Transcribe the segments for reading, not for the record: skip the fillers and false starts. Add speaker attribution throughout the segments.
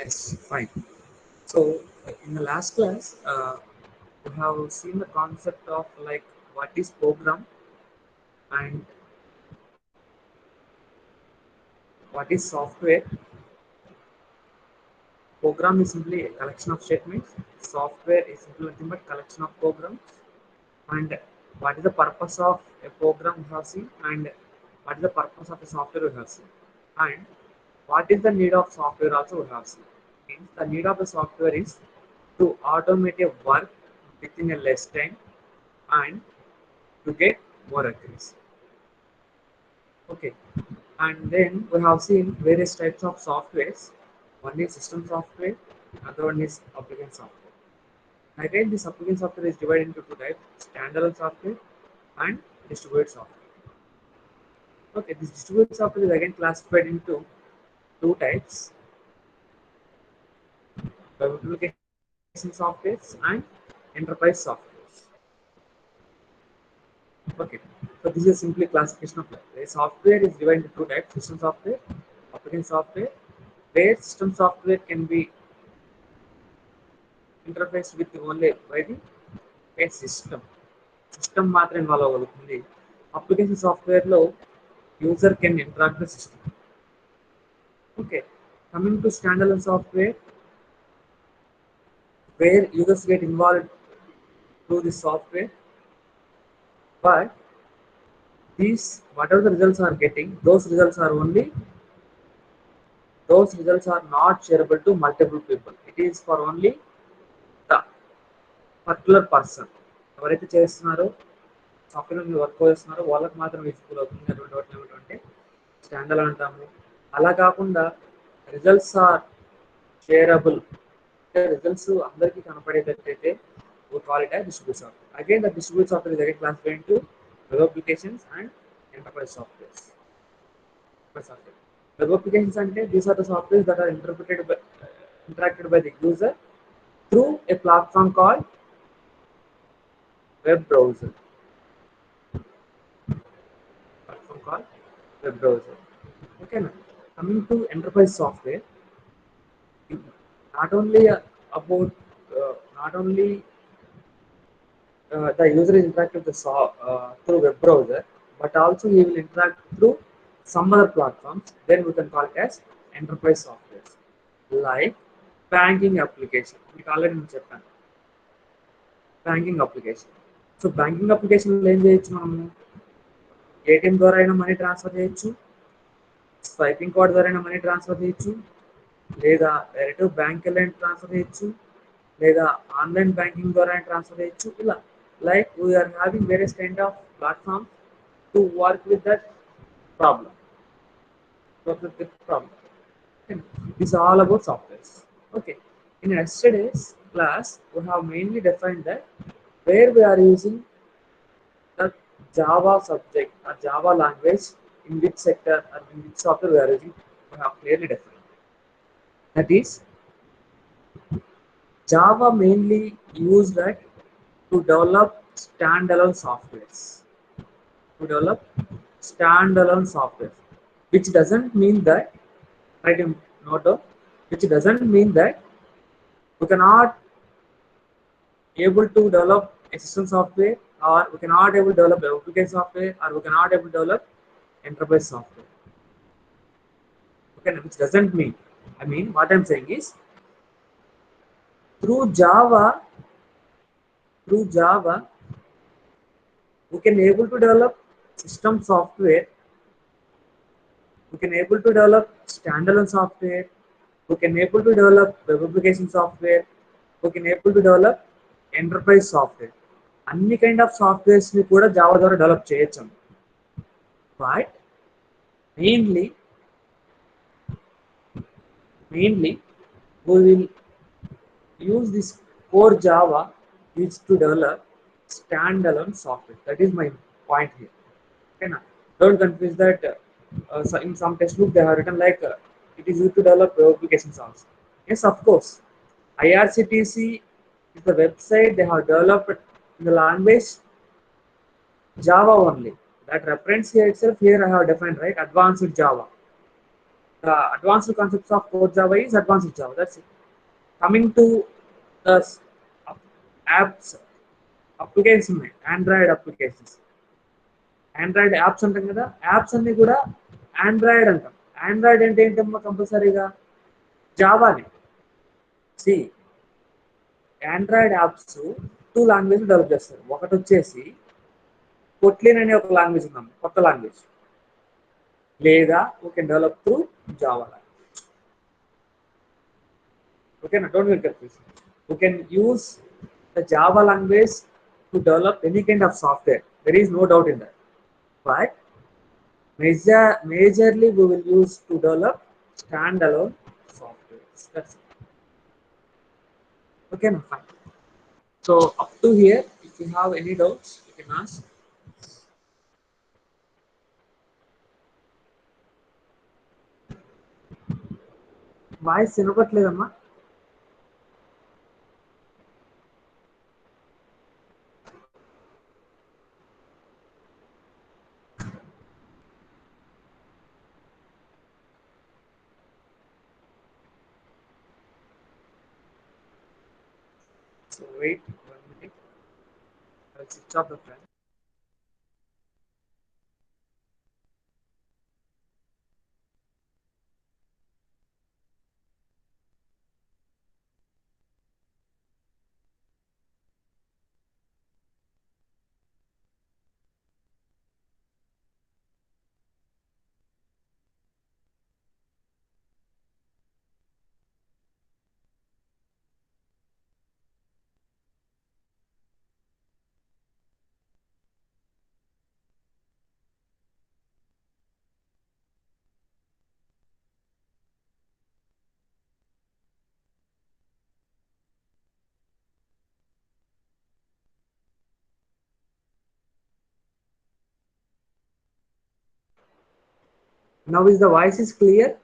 Speaker 1: Yes, fine. So in the last class, we have seen the concept of like what is program and what is software. Program is simply a collection of statements. Software is simply nothing but collection of programs. And what is the purpose of a program we have seen, and what is the purpose of a software we have seen, and what is the need of software also we have seen. Means the need of the software is to automate a work within a less time and to get more accuracy. Okay, and then we have seen various types of softwares. One is system software, another one is application software. Again, this application software is divided into two types: standalone software and distributed software. Okay, this distributed software is again classified into two types: web application softwares and enterprise softwares. Okay, so this is simply classification of the software is divided into two types: system software, application software. Where system software can be interfaced with only by the a system. System మాత్రం involve అవ్వగలుగుతుంది. Application సాఫ్ట్వేర్లో user can interact the system. Okay, coming to standard software, where users get involved to the software, but these whatever the results are getting, those results are not shareable to multiple people. It is for only the particular person ఎవరైతే చేస్తున్నారో software మీద work చేస్తున్నారో వాళ్ళకి మాత్రం visible అవుతుంది. అటువంటి వాటిని ఏమిటంటే స్టాండర్డ్ అంటాము. అలా కాకుండా రిజల్ట్స్ ఆర్ షేరబుల్, అంటే రిజల్ట్స్ అందరికీ కనపడేటట్టయితే we call it as distributed software. Again, the distributed software is again classified into web applications and enterprise softwares. Web applications అంటే these are the softwares that are interacted by the user through a platform called web browser. Okay, now coming to enterprise software, not only about not only the user is interacting with through web browser, but also he will interact through some other platforms. Then we can call it as enterprise software, like banking application. మీకు already నేను చెప్పాను banking application. So banking అప్లికేషన్లో ఏం చేయొచ్చు, మనము ATM ద్వారా అయినా money transfer చేయొచ్చు, స్వైపింగ్ కార్డ్ ద్వారా అయినా మనీ ట్రాన్స్ఫర్ చేయొచ్చు, లేదా డైరెక్ట్ బ్యాంక్ వెళ్ళి ట్రాన్స్ఫర్ చేయొచ్చు, లేదా ఆన్లైన్ బ్యాంకింగ్ ద్వారా ట్రాన్స్ఫర్ చేయొచ్చు. ఇలా like we are having various kind of platform to work with that problem. It's all about softwares. Okay, in yesterday's class we have mainly defined that where we are using the Java subject or Java language, in which sector or in which software we are using, we have clearly defined. That is, Java mainly used that to develop standalone softwares. Which doesn't mean that, right? Note, which doesn't mean that we cannot able to develop a system software, or we cannot able to develop application software, or we cannot able to develop enterprise software. Okay, which doesn't mean, I mean what I'm saying is through Java we can able to develop system software, we can able to develop standalone software, we can able to develop web application software, we can able to develop enterprise software. అన్ని kind of softwares ని కూడా Java ద్వారా develop చేయొచ్చు. But mainly we will use this core Java is to develop standalone software. That is my point here. Okay, now don't confuse that. So in some textbook they have written like it is used to develop web applications also. Yes, of course, IRCTC is the website they have developed in the language Java only. That reference here itself, here I have defined, right, advanced Java. advanced concepts of core Java is advanced Java. That's it. Coming to the apps, applications ఉన్నాయి, Android applications. Android apps అంటాం కదా, apps అన్ని కూడా Android అంటాం. Android అంటే ఏంటమ్మా కంపల్సరీగా జావాని. See Android apps 2 language develop చేస్తారు. ఒకటి వచ్చేసి కొట్లిన్ అనే ఒక లాంగ్వేజ్ ఉందమ్మా, కొత్త లాంగ్వేజ్, లేదా we can develop through Java language. ఓకేనా, don't get confused. We can use the Java language to develop any kind of software. There is no doubt in that. But majorly we will use to develop standalone software. That's it. Okay, no, fine. So up to here, if you have any doubts, you can ask. Voice వినపట్లేదమ్మా? So wait 1 minute. I'll switch off the fan. Now is the voice is clear?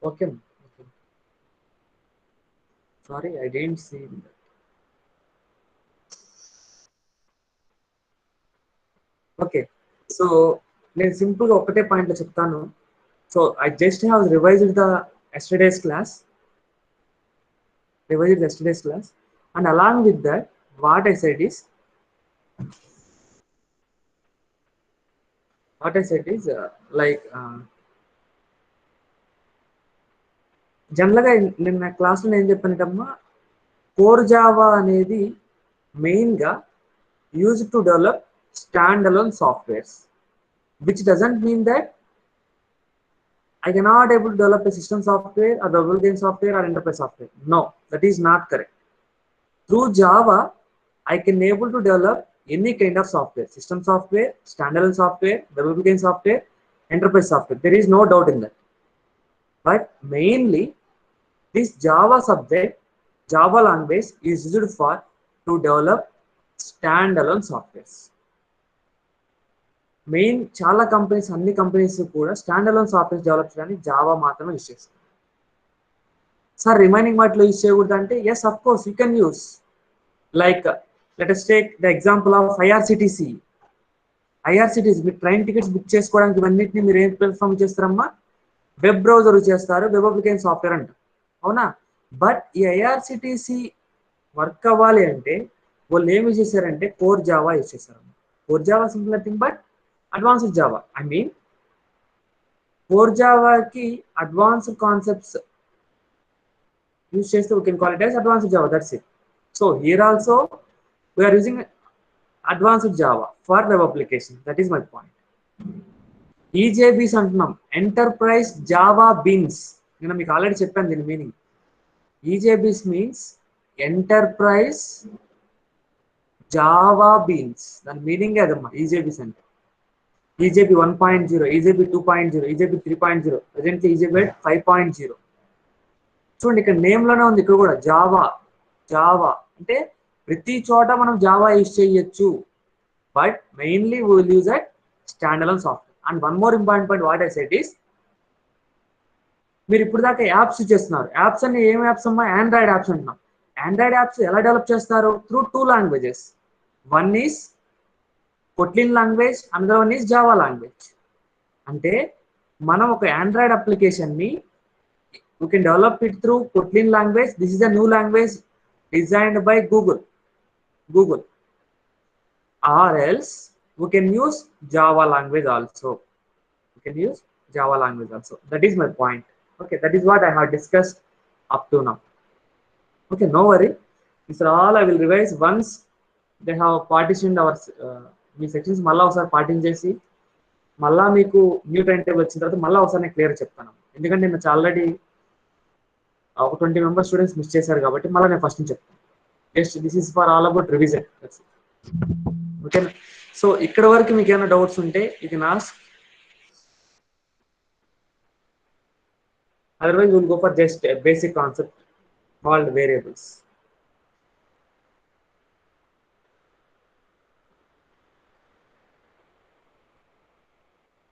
Speaker 1: Okay. Okay. Sorry, I didn't see that. Okay. So నేను సింపుల్గా ఒకటే పాయింట్లో చెప్తాను. So I just have revised yesterday's class, and along with that, what I said is like జనరల్గా నిన్న క్లాస్లో ఏం చెప్పానంటమ్మా, core Java అనేది మెయిన్గా use to develop stand alone softwares, which doesn't mean that I cannot able to develop a system software or the web software or enterprise software. No, that is not correct. Through Java, I can able to develop any kind of software, system software, standalone software, web software, enterprise software. There is no doubt in that. But mainly, this Java subject, Java language is used for to develop standalone softwares. Main చాలా companies, అన్ని companies కూడా standalone software develop చేయడానికి Java మాత్రమే use చేస్తారు. Sir remaining వాటిలో use చేయకూడదు అంటే, yes of course you can use. Like let us take the example of IRCTC. మీరు ట్రైన్ టికెట్స్ బుక్ చేసుకోవడానికి ఇవన్నింటినీ మీరు ఏం ప్లాట్ఫామ్ చేస్తారమ్మా? వెబ్ బ్రౌజర్ చేస్తారు, వెబ్ అప్లికేషన్ సాఫ్ట్వేర్ అంటారు, అవునా? బట్ ఈ ఐఆర్సిటిసి వర్క్ అవ్వాలి అంటే వాళ్ళు ఏమి యూజ్ చేశారంటే కోర్ జావా యూజ్ చేశారమ్మా. Core Java simple nothing but advanced Java. I mean core జావాకి అడ్వాన్స్డ్ కాన్సెప్ట్స్ యూజ్ చేస్తే we can call it as advanced Java. That's it. So here also we are using advanced Java for web application. That is my point. EJBs అంటున్నాం, enterprise Java beans. నేను మీకు already చెప్పాను దీని meaning. EJBs means enterprise Java beans. దాని meaning అదమ్మా EJBs అంటే. EJB 1.0, ఈజేబీ 2.0, ఈజేబీ 3.0, present ఈజేబీ 5.0. చూడండి ఇక్కడ నేమ్లోనే ఉంది, ఇక్కడ కూడా జావా. జావా అంటే ప్రతి చోట మనం జావా యూజ్ చేయొచ్చు, but mainly we will use at standalone software. And one more important point what I said is, మీరు ఇప్పుడు దాకా యాప్స్ చేస్తున్నారు. యాప్స్ అన్ని ఏం యాప్స్ అమ్మా? ఆండ్రాయిడ్ యాప్స్ అంటున్నాం. ఆండ్రాయిడ్ యాప్స్ ఎలా డెవలప్ చేస్తారు? Through 2 languages. One is Kotlin language, another one is Java language. అంటే మనం ఒక ఆండ్రాయిడ్ అప్లికేషన్ని we can develop it through Kotlin language. This is a new language designed by Google. Or else we can use Java language also. We can use Java language also. That is my point. Okay, that is what I have discussed up to now. Okay, no worry. These are all I will revise once they have partitioned our me sections. మళ్ళీ ఒకసారి partition చేసి మళ్ళీ మీకు new time table వచ్చిన తర్వాత మళ్ళీ ఒకసారి నేను క్లియర్ చెప్తాను. ఎందుకంటే నేను ఆల్రెడీ ఒక 20 మెంబర్ స్టూడెంట్స్ మిస్ చేశారు కాబట్టి మళ్ళీ నేను ఫస్ట్ నుంచి చెప్తాను. Just this is for all about revision. ఓకేనా? సో ఇక్కడ వరకు మీకు ఏమైనా డౌట్స్ ఉంటే you can ask, otherwise will go for just basic concept called variables.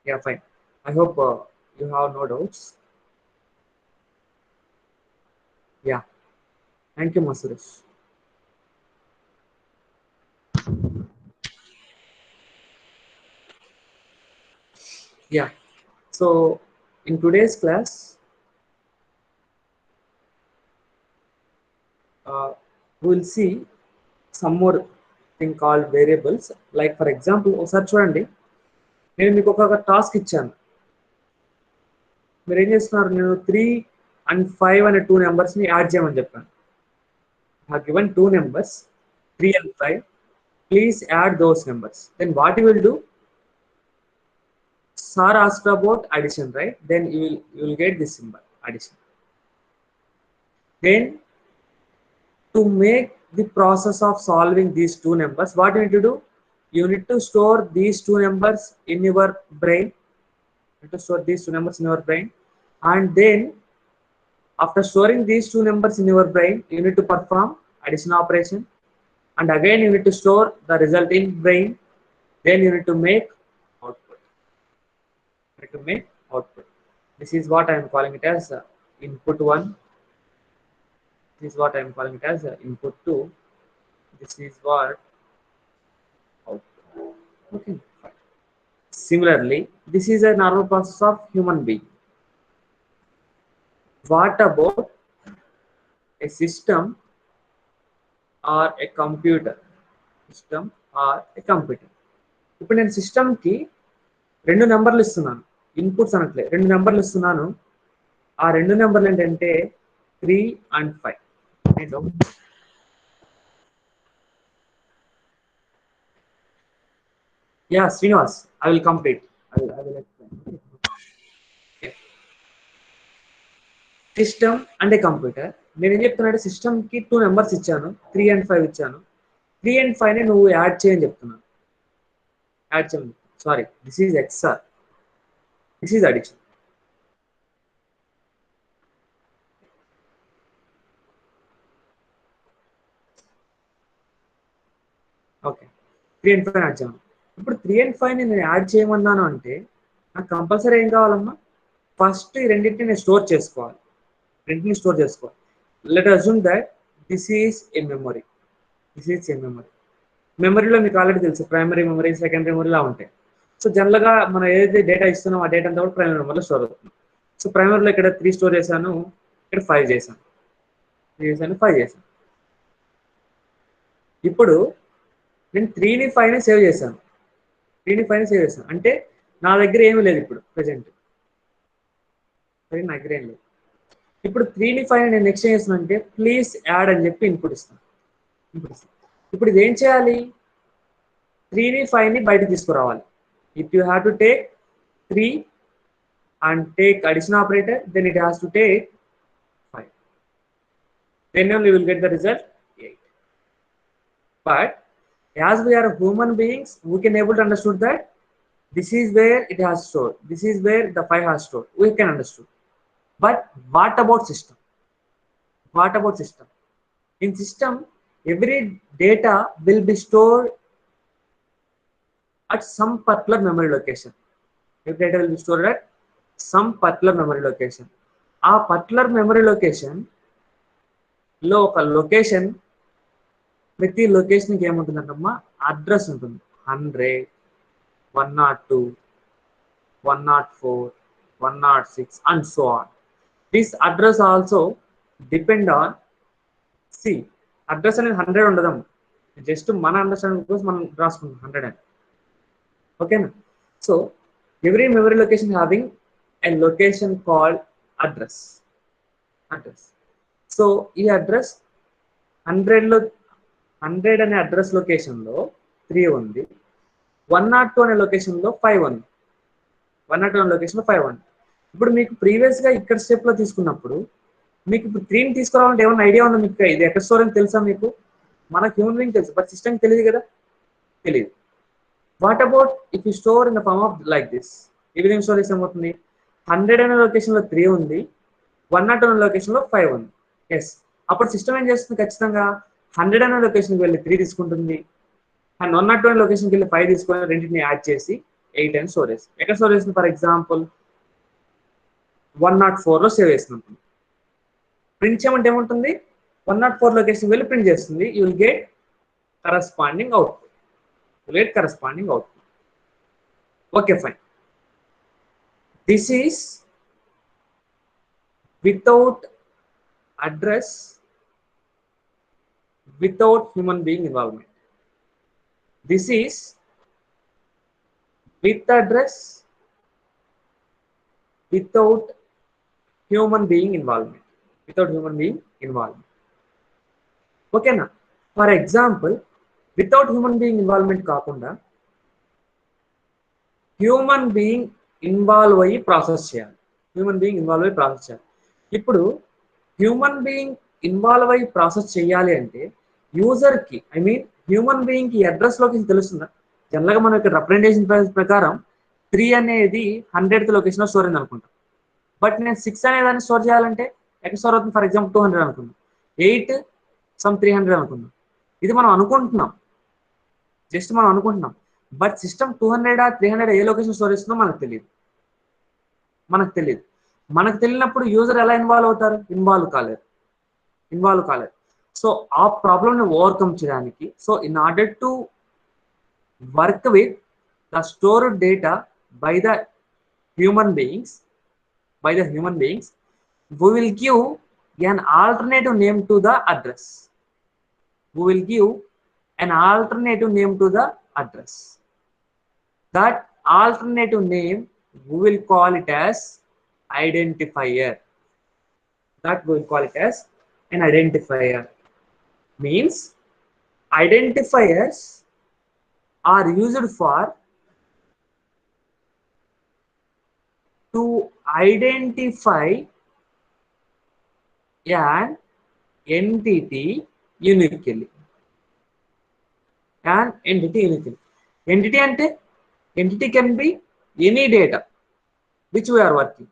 Speaker 1: Yeah, fine. I hope you have no doubts. Yeah. Thank you, Masuresh. Yeah. So in today's class, we will see some more thing called variables. Like for example, ఒకసారి చూడండి, నేను మీకు ఒక task ఇచ్చాను. మీరు ఏం చేస్తున్నారు? నేను 3 and 5 అనే 2 నెంబర్స్ని యాడ్ చేయమని చెప్పాను. I have given 2 numbers, 3 and 5. Please add those numbers. Then what you will do? Sir asked about addition, right? Then you will get this symbol, addition. Then to make the process of solving these 2 numbers, what you need to do? You need to store these 2 numbers in your brain. You need to store these 2 numbers in your brain, and then after storing these 2 numbers in your brain, you need to perform addition operation, and again you need to store the result in brain. Then you need to make output. You need to make output. This is what I am calling it as input 1. This is what I am calling it as input 2. This is what output. Okay. Similarly, this is a normal process of human being. What about a system or a computer? System or a computer. ఇప్పుడు నేను సిస్టమ్కి 2 నెంబర్లు ఇస్తున్నాను, inputs అనట్లే, 2 నెంబర్లు ఇస్తున్నాను. ఆ 2 నెంబర్లు ఏంటంటే 3 and 5. Yeah, Srinivas, I will complete. I will explain. Okay. System and A computer. నేను ఏం చెప్తున్నానంటే సిస్టమ్కి 2 నెంబర్స్ ఇచ్చాను, 3 and 5 ఇచ్చాను. 3 and 5ని నువ్వు యాడ్ చేయని చెప్తున్నాను. యాడ్ చేయండి. Sorry, this is XR, this is addition. Okay, 3 and 5 add చేయమని. ఇప్పుడు 3 and 5ని నేను యాడ్ చేయమన్నాను అంటే నాకు కంపల్సరీ ఏం కావాలమ్మా? ఫస్ట్ ఈ రెండింటిని నేను స్టోర్ చేసుకోవాలి. రెండింటిని స్టోర్ చేసుకోవాలి. Let assume that this is a memory. This is a memory. మెమరీలో మీకు ఆల్రెడీ తెలుసు, ప్రైమరీ మెమరీ, సెకండరీ మెమరీలా ఉంటాయి. సో జనరల్గా మనం ఏదైతే డేటా ఇస్తున్నామో ఆ డేటా అంతా కూడా ప్రైమరీ మెమరీలో స్టోర్ అవుతుంది. సో ప్రైమరీలో ఇక్కడ 3 స్టోర్ చేశాను, ఇక్కడ 5 చేశాను, 3 చేశాను, 5 చేశాను. ఇప్పుడు నేను 3ని 5ని సేవ్ చేశాను. 3ని 5ని సేవ్ చేశాను అంటే నా దగ్గర ఏమీ లేదు ఇప్పుడు ప్రజెంట్. నా దగ్గర ఏం లేదు. ఇప్పుడు 3ని 5ని నేను నెక్స్ట్ ఏం చేస్తున్నాను అంటే ప్లీజ్ యాడ్ అని చెప్పి ఇన్పుట్ ఇస్తాను. ఇప్పుడు ఇది ఏం చేయాలి? 3ని 5ని బయటకు తీసుకురావాలి. If you have to take 3 and take addition operator, then it has to take 5. Then only you will get the result 8. But as we are human beings, we can able to understood that this is where it has stored, this is where the 5 has stored. We can understood. But what about system? What about system? In system, every data will be stored at some particular memory location. Every data will be stored at some particular memory location. ఆ particular memory location లో ఒక location, ప్రతి లొకేషన్కి ఏముంటుందంటమ్మా address ఉంటుంది. 100, 102, 104, 106 and so on. This address also depend on, see address అనేది 100 ఉండదమ్మా, just మన understanding కోసం మనం రాసుకుంటాం 100 అని. ఓకేనా? So every memory location having a location called address. So ఈ అడ్రస్ 100 అనే అడ్రస్ లొకేషన్ లో 3 ఉంది, 102 అనే లొకేషన్ లో 5 ఉంది. 102 అనే లొకేషన్ లో 5 ఉంది. ఇప్పుడు మీకు ప్రీవియస్ గా ఇక్కడ స్టెప్ లో తీసుకున్నప్పుడు మీకు ఇప్పుడు 3ని తీసుకురావాలంటే ఏమైనా ఐడియా ఉందా మీకు? ఇది ఎక్కడ స్టోర్ అని తెలుసా మీకు? మనకు హ్యూమన్ బీయింగ్ తెలుసు, బట్ సిస్టమ్ తెలియదు కదా, తెలియదు. What about if you store in the form of like this? ఈ విధంగా స్టోర్ చేస్తే ఏమవుతుంది? 100 అనే లొకేషన్ లో 3 ఉంది, 102 అనే లొకేషన్ లో 5 ఉంది. ఎస్, అప్పుడు సిస్టమ్ ఏం చేస్తుంది? ఖచ్చితంగా 100 అనే లొకేషన్కి వెళ్ళి 3 తీసుకుంటుంది, అండ్ 102 అనే లొకేషన్కి వెళ్ళి 5 తీసుకొని రెండింటిని యాడ్ చేసి 8 అని స్టోర్ చేస్తుంది. ఎక్కడ స్టోర్ చేస్తుంది? ఫర్ ఎగ్జాంపుల్ 104 లో సేవ్ చేస్తుంది. ప్రింట్ చేయమంటే ఏముంటుంది? 104 లొకేషన్ వెళ్ళి ప్రింట్ చేస్తుంది. You will get corresponding output. Okay, fine. This is without address, without human being involvement. This is with address, without human being involvement. Okay na? For example, without human being involvement కాకుండా human being involve అయ్యి process చేయాలి. ఇప్పుడు human being involve అయ్యి process చేయాలి అంటే user కి, I mean human being కి address location తెలుస్తుందా? జనరల్ గా మనం ఇక్కడ రిప్రజెంటేషన్ ప్రకారం 3 అనేది 100th లొకేషన్ లో స్టోర్ అయింది అనుకుంటాం. బట్ నేను 6 అనే దాన్ని స్టోర్ చేయాలంటే ఎక్కడ స్టోర్ అవుతుంది? ఫర్ ఎగ్జాంపుల్ 200 అనుకుందాం, 8 సమ్ 300 అనుకుందాం. ఇది మనం అనుకుంటున్నాం, జస్ట్ మనం అనుకుంటున్నాం. But system 200 300 A location store చేస్తుందో మనకు తెలియదు. మనకు తెలియనప్పుడు యూజర్ ఎలా ఇన్వాల్వ్ అవుతారు? ఇన్వాల్వ్ కాలేరు. సో ఆ ప్రాబ్లమ్ ని ఓవర్కమ్ చేయడానికి, so in order to work with the stored data by the human beings, we will give an alternative name to the address. That alternative name we will call it as identifier. An identifier means identifiers are used for to identify an entity uniquely. Entity can be any data which we are working.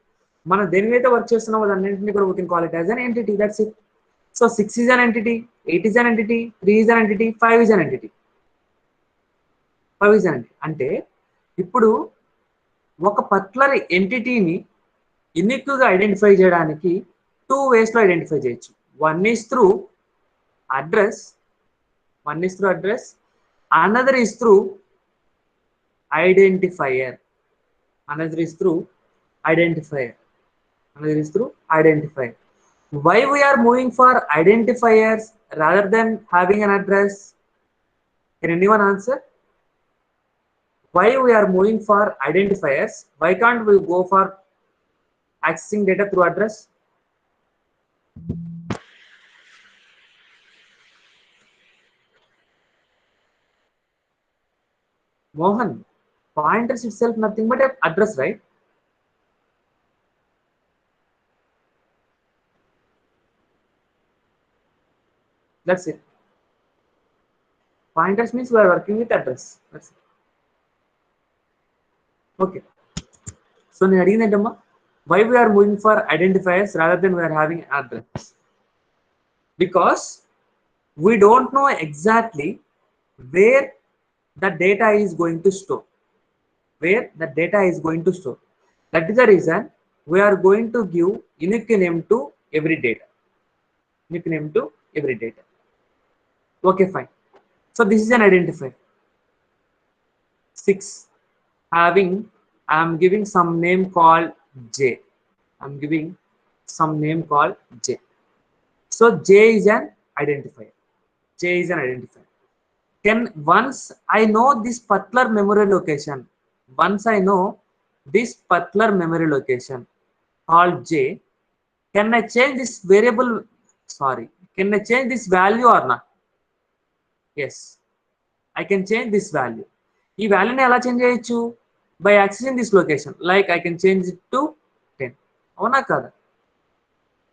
Speaker 1: మనం దేని మీద work చేస్తున్నామో దాన్నింటిని కూడా we can call it as an entity. That's it. So 6 is an entity, 8 is an entity, 3 is an entity, 5 is an entity. అంటే ఇప్పుడు ఒక particular ఎంటిటీని unique గా identify చేయడానికి 2 ways లో ఐడెంటిఫై చేయొచ్చు. One is through address, another is through identifier. Why we are moving for identifiers rather than having an address? Can anyone answer? Why we are moving for identifiers? Why can't we go for accessing data through address? Mohan, pointers itself nothing but an address, right? That's it. Pointers means we are working with address. That's it. Okay. So why we are moving for identifiers rather than we are having address? Because We don't know exactly where the data is going to store. Where the data is going to store. That is the reason we are going to give unique name to every data. Unique name to every data. Okay, fine. So this is an identifier. 6. I'm giving some name called J. I'm giving some name called J. So J is an identifier. J is an identifier. Can once I know this particular memory location, once I know this particular memory location called J, can I change this variable? Sorry, can I change this value or not? Yes, I can change this value. ఈ వాల్యూని ఎలా change చేయొచ్చు? By accessing this location. Like I can change it to 10. అవునా కదా?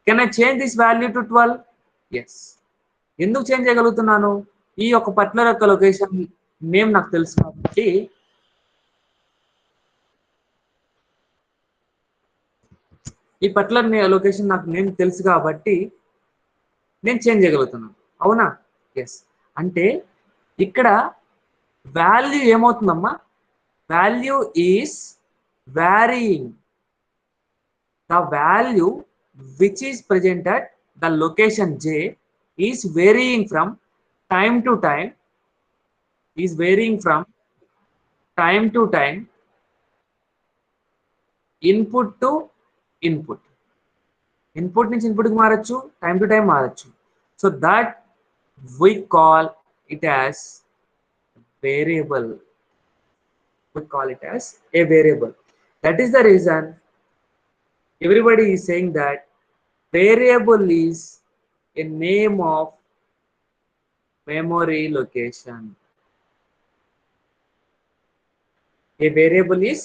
Speaker 1: Can I change this value to 12? Yes. ఎందుకు change చేయగలుగుతున్నాను? ఈ యొక్క పర్టికులర్ యొక్క లొకేషన్ నేమ్ నాకు తెలుసు కాబట్టి ఈ పర్టికులర్ లొకేషన్ నాకు నేమ్ తెలుసు కాబట్టి నేను చేంజ్ చేయగలుగుతున్నాను. అవునా? ఎస్. అంటే ఇక్కడ వాల్యూ ఏమవుతుందమ్మా? Value is varying. The value which is present at the location J is varying from time to time, is varying from time to time, input to input. Input నుంచి input కి మారచ్చు, time to time మారచ్చు. So that we call it as variable. We call it as a variable. That is the reason everybody is saying that variable is a name of memory location. A variable is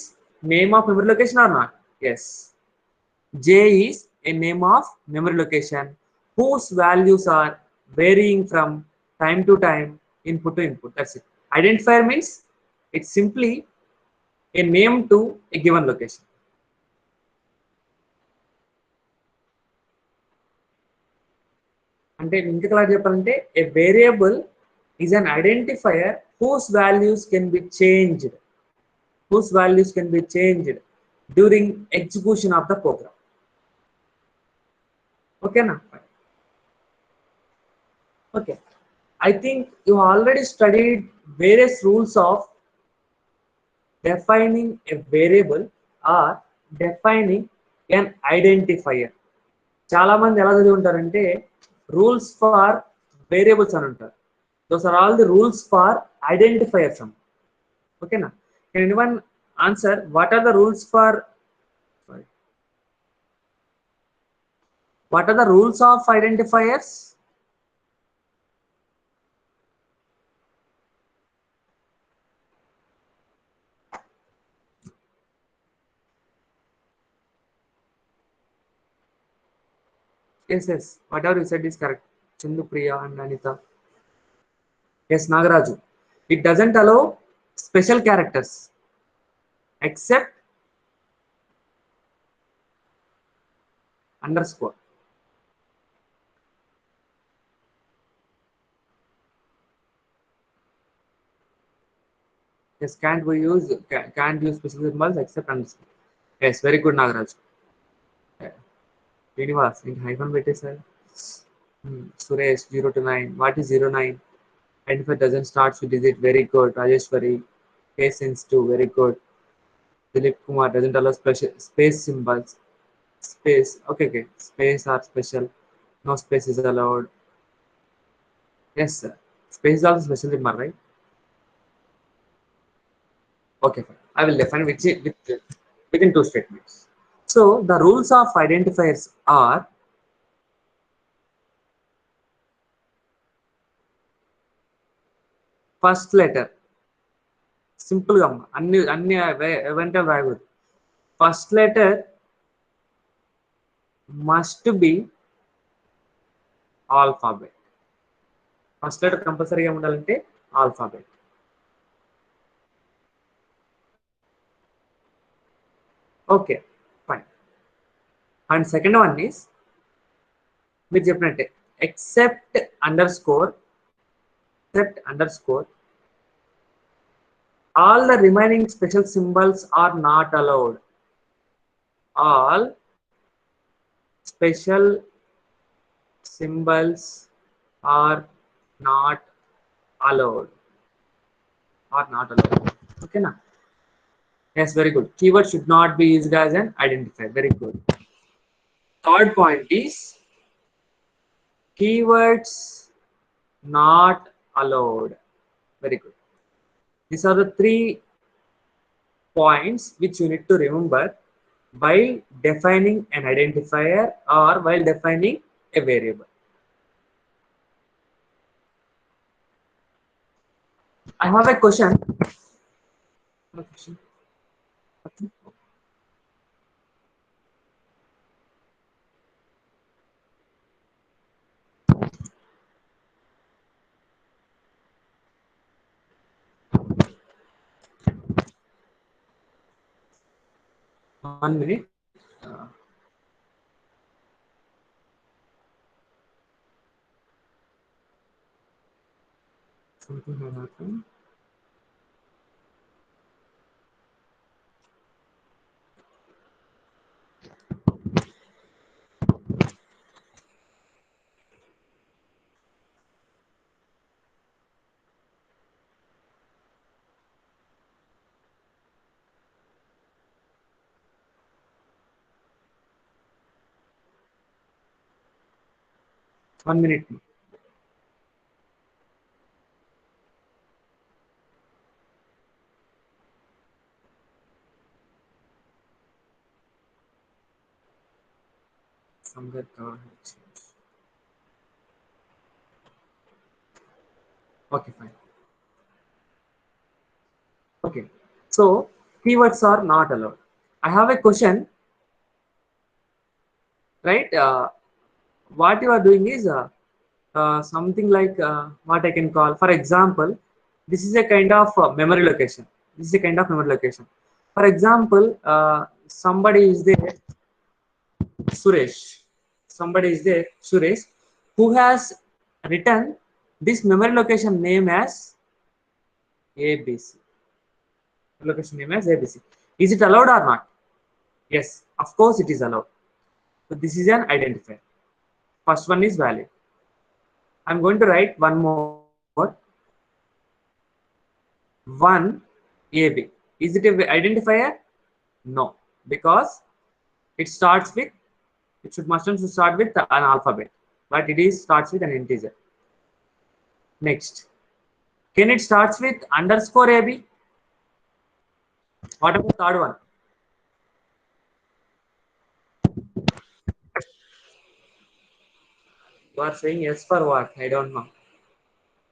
Speaker 1: name of memory location or not? Yes. J is a name of memory location whose values are varying from time to time, input to input. That's it. Identifier means it's simply a name to a given location. అంటే ఇంకొకలా చెప్పాలంటే a variable is an identifier whose values can be changed. Whose values can be changed during execution of the program. Okay na? Okay. I think you already studied various rules of defining a variable or defining an identifier. చాలా మంది ఎలా చదివి ఉంటారంటే rules for variables అని ఉంటారు. Those are all the rules for identifiers. ఓకేనా? Can anyone answer what are the rules for what are the rules of identifiers? Yes, whatever you said is correct. Chindu, Priya and Anita. Yes, Nagaraju. It doesn't allow special characters except underscore. Yes, can't use special symbols except underscore. Yes, very good, Nagaraj. Srinivas, in hyphen sir. Suresh, 0 to 9. What is 09? Identifier doesn't start with digit. Very good. Rajeshwari, case sense 2. Very good. Dilip Kumar doesn't allow special space symbols. Space. Okay. Space are special. No space is allowed. Yes, sir. Space is also special symbol, right? Okay, fine. I will define within two statements. So the rules of identifiers are first letter. Simple gamma. Anni eventual రాయకూడదు. First letter must be alphabet. First letter compulsory గా ఉండాలంటే alphabet. Okay, fine. And second one is మీరు చెప్పినట్టే except underscore except underscore. All the remaining special symbols are not allowed. All special symbols are not allowed. Are not allowed. Okay, now. Yes, very good. Keyword should not be used as an identifier. Very good. Third point is keywords not allowed. Very good. These are the 3 points which you need to remember while defining an identifier or while defining a variable. I have a question. Okay. 1 minute. Something has happened. One minute. Somewhere cover has changed. Okay, fine. Okay. So keywords are not allowed. I have a question, right? What you are doing is something like what I can call, for example, this is a kind of memory location. This is a kind of memory location. For example, somebody is there, Suresh. Somebody is there, Suresh, who has written this memory location name as ABC. Location name as ABC. Is it allowed or not? Yes, of course it is allowed. So this is an identifier. First one is valid. I'm going to write one more. 1 AB. Is it an identifier? No, because it starts with, it should must start with an alphabet, but it is starts with an integer. Next, can it starts with underscore AB? What about the third one? You are saying yes for what? I don't know.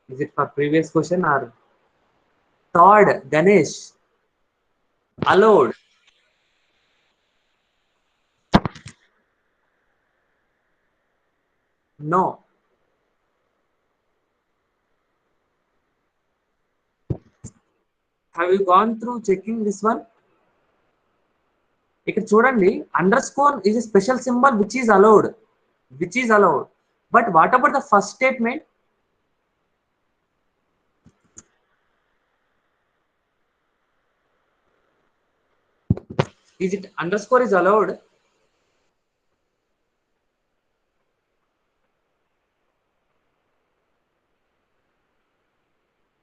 Speaker 1: Is it for previous question or third? Ganesh, allowed. No. Have you gone through checking this one? ఇక్కడ చూడండి, underscore is a special symbol which is allowed. Which is allowed. But what about the first statement? Is it underscore is allowed?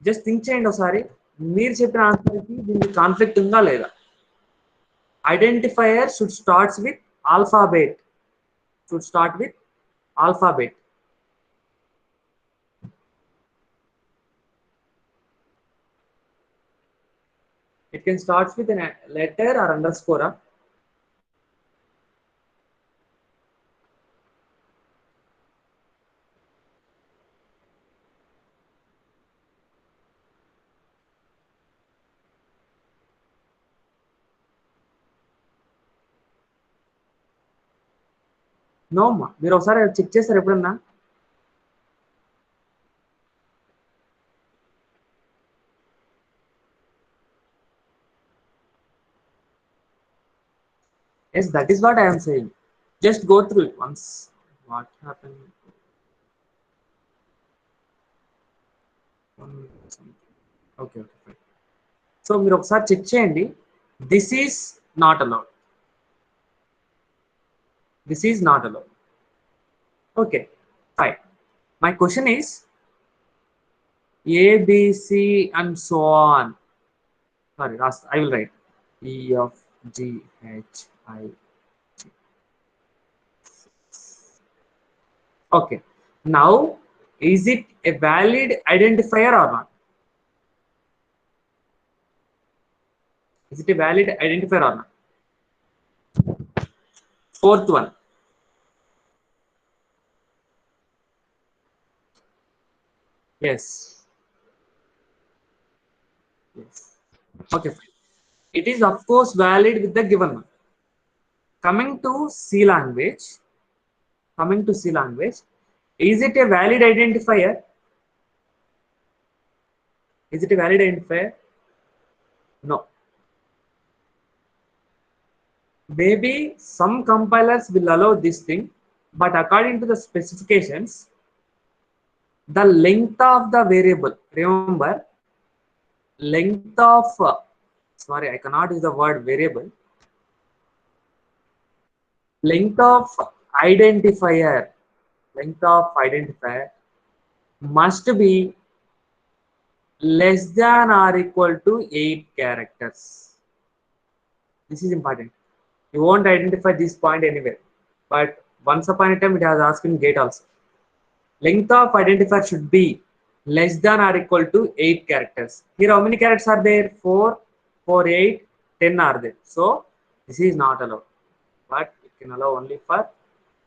Speaker 1: Just think చేయండి ఒకసారి. మీరు చెప్పిన ఆన్సర్కి దీనికి conflict ఉందా లేదా? Identifier should starts with alphabet. Should start with alphabet. It can start with a letter or underscore. No అమ్మా, మీరు ఒకసారి చెక్ చేస్తారు ఎప్పుడన్నా? Yes, that is what I am saying. Just go through it once. What happened? Okay okay fine. So మీరు ఒకసారి check చేయండి. This is not allowed. This is not allowed. Okay fine. My question is A, B, C, and so on. Sorry, last I will write E, F, G, H, I, G. Okay. Now, is it a valid identifier or not? Is it a valid identifier or not? Fourth one. Yes. Yes. Okay. Fine. It is of course valid with the given one. Coming to C language. Coming to C language. Is it a valid identifier? Is it a valid identifier? No. Maybe some compilers will allow this thing, but according to the specifications, the length of the variable, remember, length of, sorry, I cannot use the word variable, length of identifier, must be less than or equal to 8 characters. This is important. You won't identify this point anywhere, but once upon a time it has asked in GATE also. Length of identifier should be less than or equal to 8 characters. Here how many characters are there? 4, 4, 8, 10 are there. So this is not allowed, but it can allow only for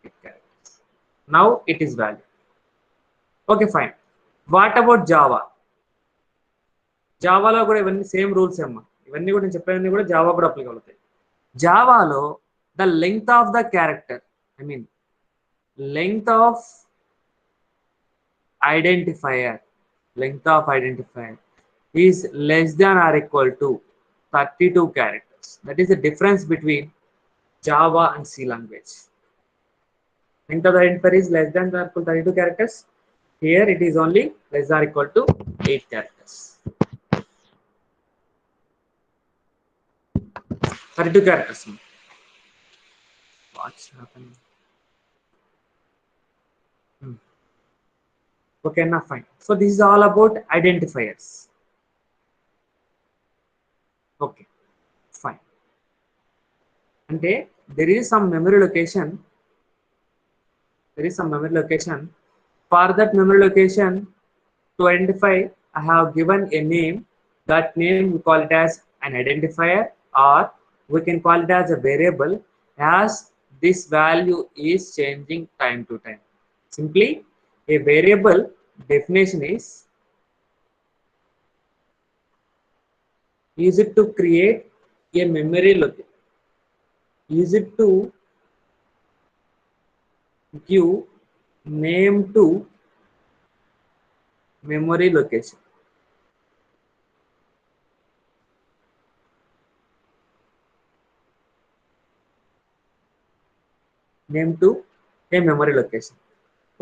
Speaker 1: 8 characters. Now it is valid. Okay, fine. What about Java? జావాలో కూడా ఇవన్నీ same rules అమ్మా. ఇవన్నీ కూడా నేను చెప్పేవన్నీ కూడా Java కూడా applicable అవుతాయి. జావాలో the length of the character, I mean length of identifier is less than or equal to 32 characters. That is the difference between Java and C language. Length of the identifier is less than or equal to 32 characters. Here it is only less than or equal to 8 characters. 32 characters. What's happening? Okay, now fine. So this is all about identifiers. Okay, fine. And there is some memory location. For that memory location to identify, I have given a name. That name we call it as an identifier, or we can call it as a variable, as this value is changing time to time. Simply, a variable definition is use it to create a memory location. Use it to give name to memory location. Name to a memory location.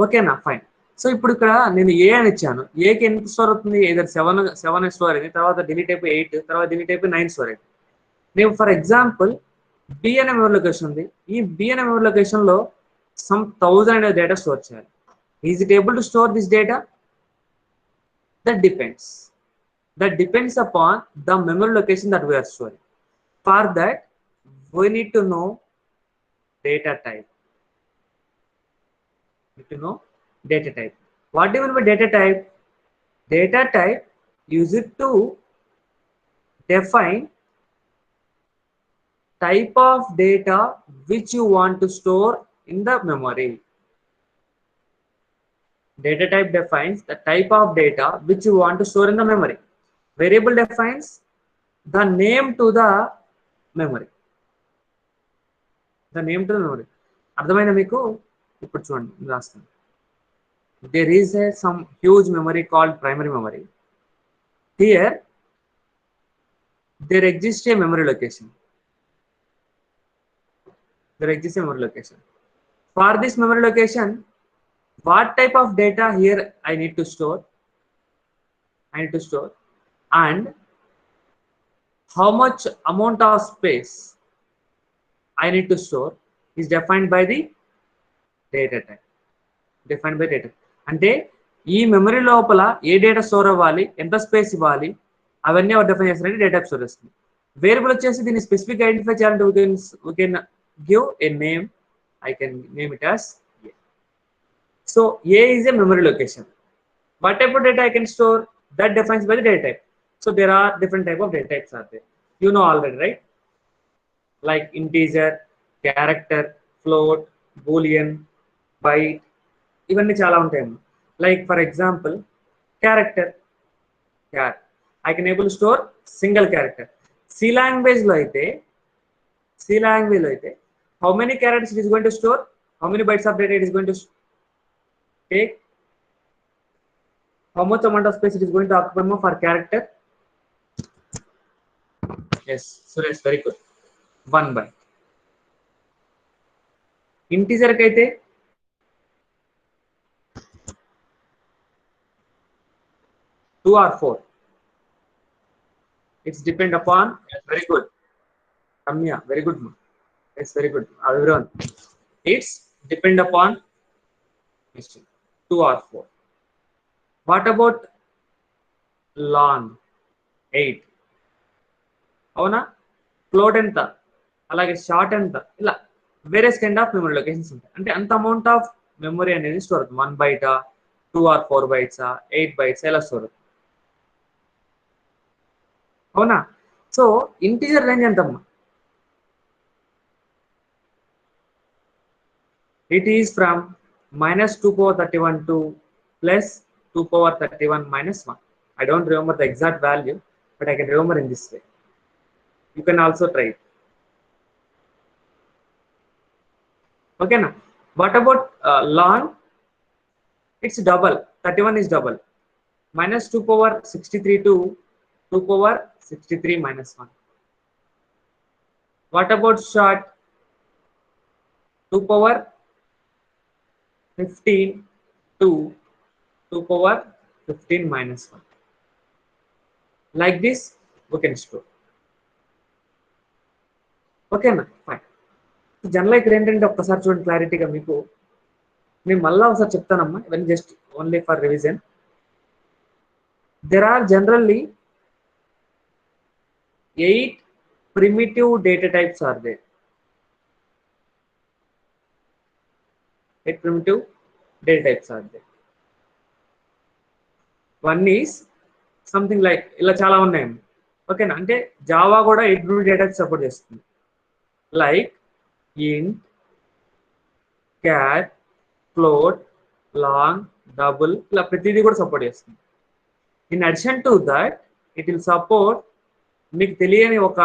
Speaker 1: Okay na, fine. So ఇప్పుడు ఇక్కడ నేను ఏ అని ఇచ్చాను. ఏకి ఎంత store అవుతుంది? Either 7 store అయింది, తర్వాత డిలీట్ అయిపోయి 8, తర్వాత డిలీట్ అయిపోయి 9 స్టోర్ అయింది. నేను ఫర్ ఎగ్జాంపుల్ బి అనే మెమరీ లొకేషన్ ఉంది. ఈ బి అనే మెమరీ లొకేషన్ లో సమ్ 1000 డేటా స్టోర్ చేయాలి. Is it able to store this data? That depends upon the memory location that we are storing. For that, we need to know data type. What do you mean by data type? Data type, use it to define type of data which you want to store in the memory. Data type defines the type of data which you want to store in the memory. Variable defines the name to the memory. అర్థమైనా మీకు? ఇప్పుడు చూడండి రాస్తాను. There is some huge memory called primary memory. Here there exists a memory location. For this memory location, what type of data here I need to store? I need to store, and how much amount of space I need to store is defined by the data type. Defined by data. అంటే ఈ memory లోపల ఏ data store అవ్వాలి, ఎంత space ఇవ్వాలి, అవన్నీ ఎవరు define చేస్తారంటే data type store చేస్తుంది. వేరియబుల్ వచ్చేసి దీన్ని స్పెసిఫిక్ ఐడెంటిఫై చేయాలంటే we can give a name. I can name it as A. So A is a memory location. What type of data I can store, that defines by the data type. So there are different type of data types are there. You know already, right? Like integer, character, float, boolean, byte, ఇవన్నీ చాలా ఉంటాయి. Like for example, character, char, I can able to store single character. C language లో అయితే how many characters it is going to store, how many bytes of data it is going to take, how much amount of space it is going to occupy for character. Yes, Suresh, very good. 1 byte. Integer కి అయితే 2 or 4. It's depend upon. Very good, Ramya, very good. It's very good, everyone. It's depend upon 2 or 4. What about long? 8. అవునా? Float ఎంత, అలాగే short ఎంత, ఇలా various kind of memory locations ఉంటాయి. అంటే అంత అమౌంట్ ఆఫ్ మెమరీ అనేది స్టోర్ అవుతుంది. 1 బైటా, 2 or 4 బైట్సా, 8 బైట్స్ ఇలా స్టోర్ అవుతుంది. అవునా? సో ఇంటీజర్ రేంజ్ ఎంతమ్మా? It is from -2 power 31 to +2 power 31 -1. I don't remember the exact value, but I can remember in this way. You can also try it. Okay na? What about long? It's double. 31 is double. -2 power 63 to 2 power 63 -1. What about short? 2 power 15 to 2 power 15 -1. Like this, we can store. Okay na? Fine. General ఇక్కడ ఏంటంటే ఒక్కసారి చూడండి క్లారిటీగా మీకు. నేను మళ్ళీ ఒకసారి చెప్తానమ్మా, ఇవన్నీ just only for revision. There are generally 8 primitive data types are there. 8 primitive data types are there. One is something like ఇలా చాలా ఉన్నాయి. ఓకేనా? అంటే జావా కూడా 8 primitive data types సపోర్ట్ చేస్తుంది. Like int, char, float, long, double, ఇలా ప్రతిదీ కూడా సపోర్ట్ చేస్తుంది. In addition to that it will support మీకు తెలియని ఒక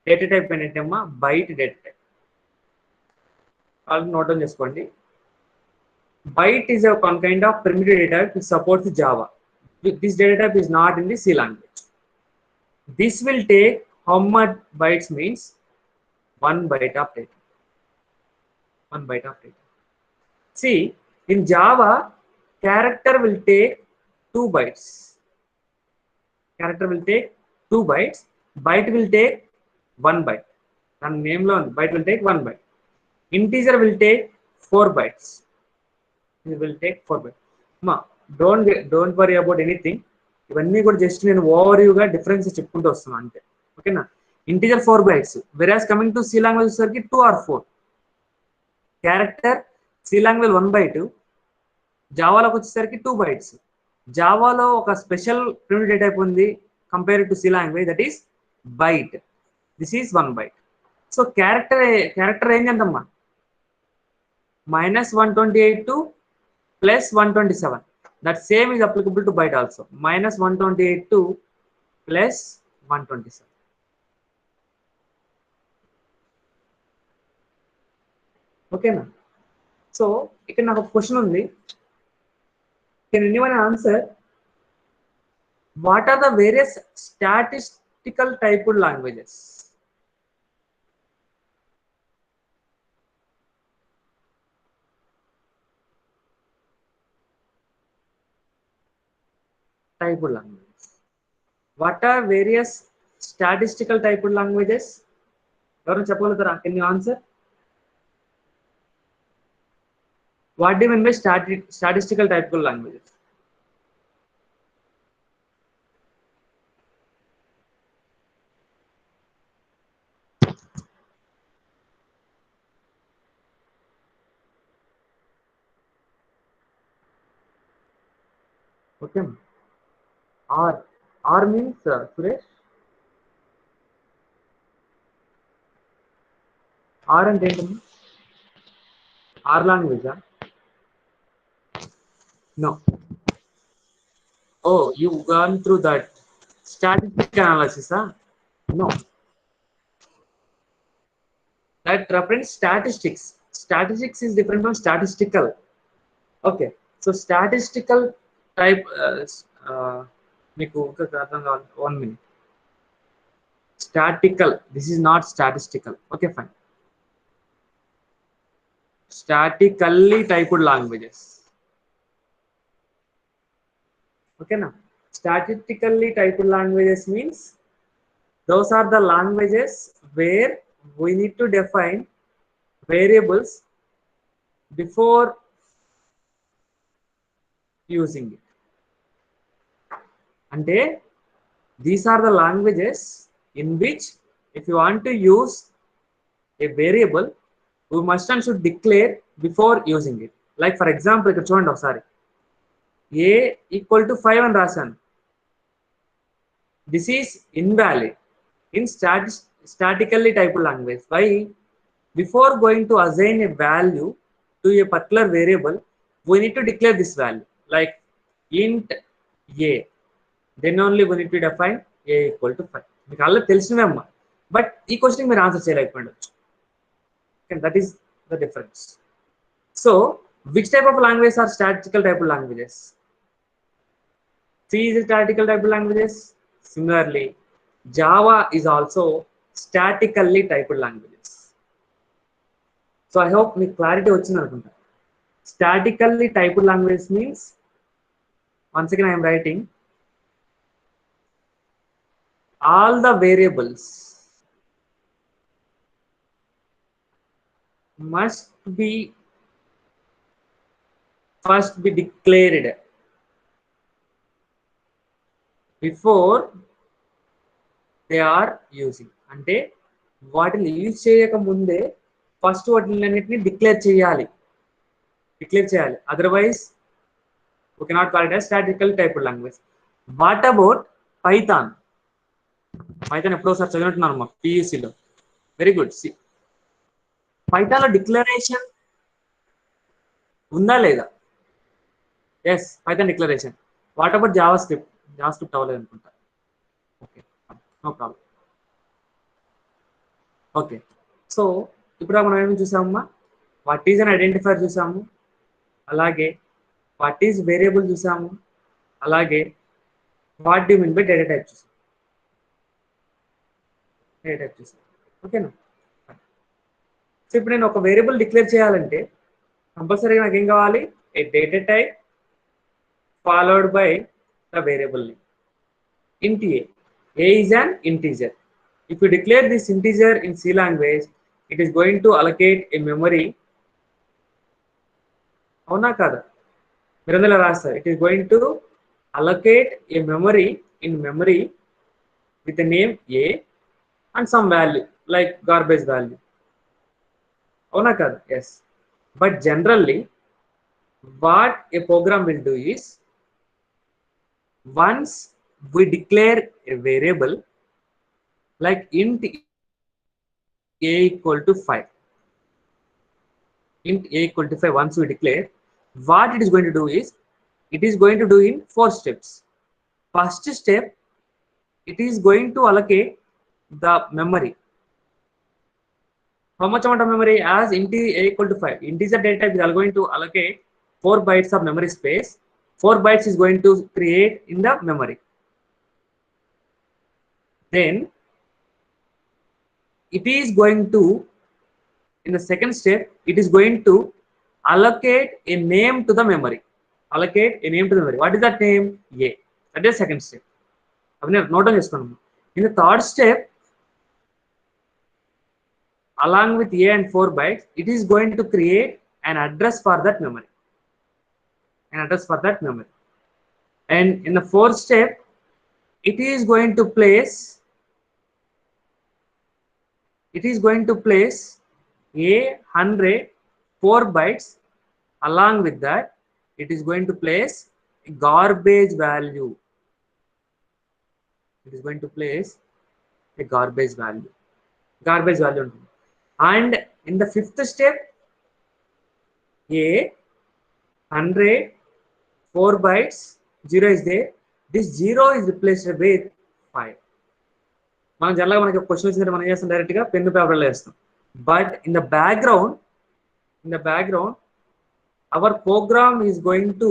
Speaker 1: డేటా టైప్ ఏంటంటేమ్మా బైట్ డేటా టైప్. వాళ్ళు నోట్ డౌన్ చేసుకోండి. Byte is a one kind of primitive data type which supports Java. This data type is not in the C language. This will take how much bytes means 1 byte of data. 1 byte of data. See, in Java, character will take 2 bytes. Character will take 2 bytes. Byte will take 1 byte. And name alone, byte will take 1 byte. Integer will take 4 bytes. It will take 4 bytes. Ma, don't worry about anything. ఇవన్నీ కూడా just నేను ఓవర్వ్యూగా difference చెప్పుకుంటూ వస్తున్నాను అంతే. ఓకేనా? Integer 4 bytes, whereas coming to C language వచ్చేసరికి 2 or 4. Character C language 1 byte, జావాలోకి వచ్చేసరికి 2 bytes. జావాలో ఒక స్పెషల్ ప్రిమిటివ్ డేటా టైప్ ఉంది compare to C language, that is byte. This is 1 byte. So character range ఎంతమ్మా? -128 to +127. That same is applicable to byte also. -128 to +127. ఓకేనా? So ఇక్కడ నాకు ఒక క్వశ్చన్ ఉంది. Can anyone answer what are the various statistical typed languages? typed languages. What are various statistical typed languages? Can you answer? What do you mean by statistical typed languages? Okay. R means Suresh. R and ఏంటమ్మా? R language? No. Oh, you gone through that statistic analysis, huh? No. That reference statistics. Statistics is different from statistical. Okay. So statistical type. మీకు అర్థం కావాలి 1 minute. Statical. This is not statistical. Okay, fine. Statically typed languages. Okay, now statistically typed languages means those are the languages where we need to define variables before using it. And these are the languages in which if you want to use a variable, we must and should declare before using it. Like for example, sorry, a equal to 5 and rasan. This is invalid in statically typed language. Why? Before going to assign a value to a particular variable, we need to declare this value like int a. Then only we need to define a equal to 5. మీకు అలా తెలిసినవమ్మా but ఈ question మీరు answer చేయలేకపోవచ్చు. That is the difference. So which type of languages are statistical type of languages? C is statistical type of languages. Similarly, Java is also statically typed languages. So I hope మీకు clarity వచ్చింది అనుకుంటా. Statically typed language means, once again I am writing, all the variables must be first be declared before they are using. అంటే వాటిని use చేయక ముందే first వాటిని declare చేయాలి. Otherwise we cannot call it as statistical typed language. What about Python? Python ఎప్పుడో sir చదివినట్టున్నాను మా పియూసీలో. Very good. సి పైథాన్ లో డిక్లరేషన్ ఉందా లేదా? Yes, Python declaration. What about JavaScript? JavaScript అవ్వలేదు అనుకుంటా. Okay, no problem. Okay, so ఇప్పుడు మనం ఏమి చూసామమ్మా? వాట్ ఈజ్ అన్ ఐడెంటిఫైర్ చూసాము, అలాగే వాట్ ఈజ్ వేరియబుల్ చూసాము, అలాగే what do mean by data type చూసాము. ఓకేనా? సో ఇప్పుడు నేను ఒక వేరియబుల్ డిక్లేర్ చేయాలంటే కంపల్సరీగా నాకు ఏం కావాలి? A data type followed by the variable name. int a is an integer. If you declare this integer in C language, it is going to allocate a memory. అవునా కాదా? మీరు అందులో రాస్తారు, it is going to allocate a memory in memory with the name a and some value like garbage value. అవునా కాదా? Yes. But generally what a program will do is, once we declare a variable like int a equal to 5, once we declare, what it is going to do is, it is going to do in 4 steps. First step, it is going to allocate the memory. How much amount of memory? As int a equal to 5, integer data type is going to allocate 4 bytes of memory space. 4 bytes is going to create in the memory. Then it is going to, in the second step, it is going to allocate a name to the memory. What is that name? A. That is second step. Note down చేసుకోండి. In the third step, along with A and 4 bytes, it is going to create an address for that memory. And in the fourth step, it is going to place a 100 4 bytes. Along with that, it is going to place a garbage value. ఉంటుంది. And in the fifth step, a 100 4 bytes 0 is there. This 0 is replaced with 5. మనం జనరల్గా మనకి question వచ్చిందంటే మనం చేస్తాం డైరెక్ట్గా pen పేపర్లో వేస్తాం. But in the background, our program is going to